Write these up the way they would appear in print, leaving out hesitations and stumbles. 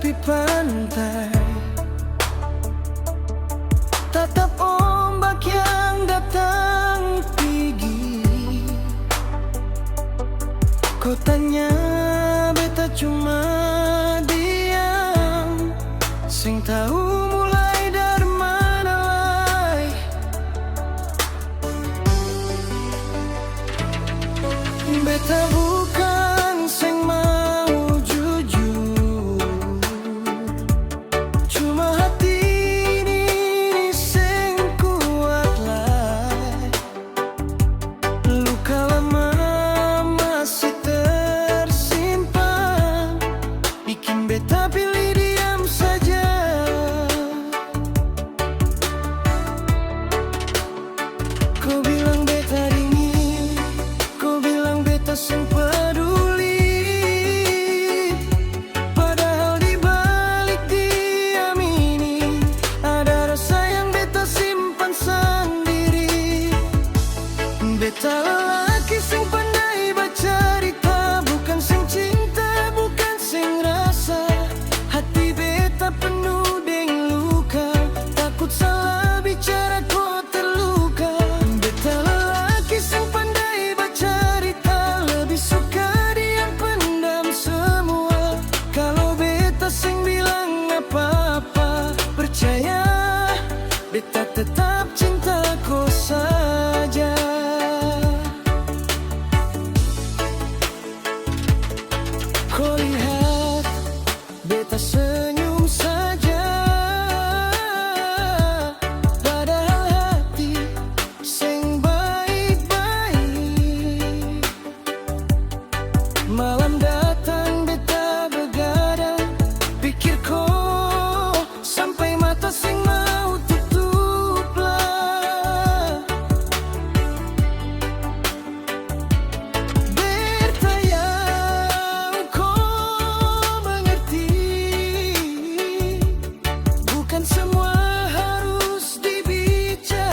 tepi pantai, tatap ombak yang datang pergi. Kau tanya beta cuma diam, sing tahu mulai dari mana lai. Beta bukan sing mau jujur, cuma hati ini sing kuat lai. Luka lama masih tersimpan, bikin beta pilih diam saja. Kau bilang beta dingin, kau bilang beta sing peduli, padahal di balik diam ini ada rasa yang beta simpan sendiri. Beta lelaki sing pandai bercerita, bukan sing cinta, bukan sing rasa. Hati beta penuh dengan luka, takut salah bicara kau terluka. Beta lelaki sing pandai bercerita, lebih suka diam pendam semua. Kalau beta sing bilang apa-apa, percaya beta tetap cinta kau saja. Kau lihat beta senyum saja, padahal hati sing baik-baik. Malam datang beta begadang, pikir kau sampai mata sing mau tutup lah. Bertayang kau mengerti, bukan semua harus dibicarakan.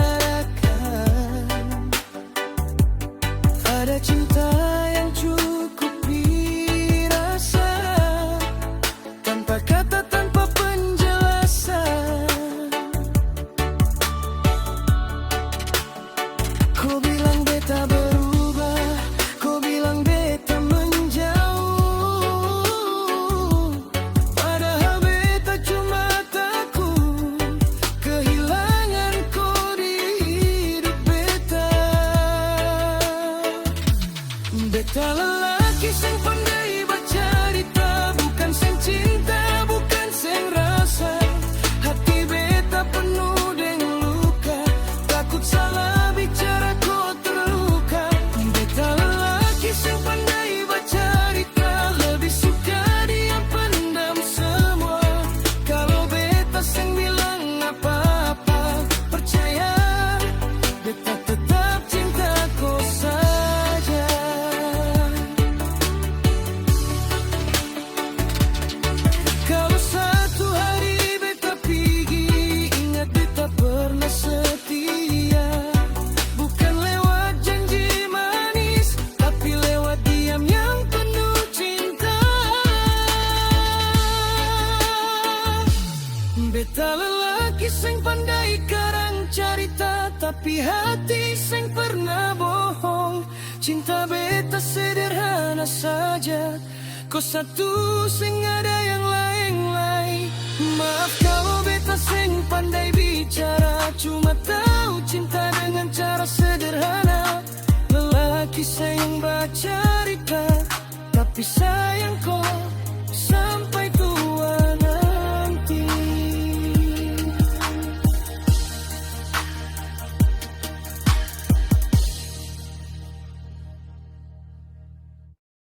Ada cinta yang cukup dirasa, tanpa kata, tanpa penjelasan. Kau bilang beta berubah, kau bilang beta menjauh, padahal beta cuma takut kehilangan kau di hidup beta. Beta lelaki sing pandai bercerita, bukan sing cinta, bukan sing rasa. Hati beta penuh dengan luka, takut salah bicara kau terluka. Beta lelaki sing pandai bercerita, lebih suka diam pendam semua. Kalau beta sing bilang apa-apa, percaya beta tetap cinta kau saja. Kalau satu hari beta pergi, ingat beta pernah setia. Bukan lewat janji manis, tapi lewat diam yang penuh cinta. Beta lelaki sing pandai karang carita, tapi hati sing pernah bohong. Cinta beta sederhana saja, kau satu sing ada yang lain-lain. Maaf kalau beta sing pandai bicara, cuma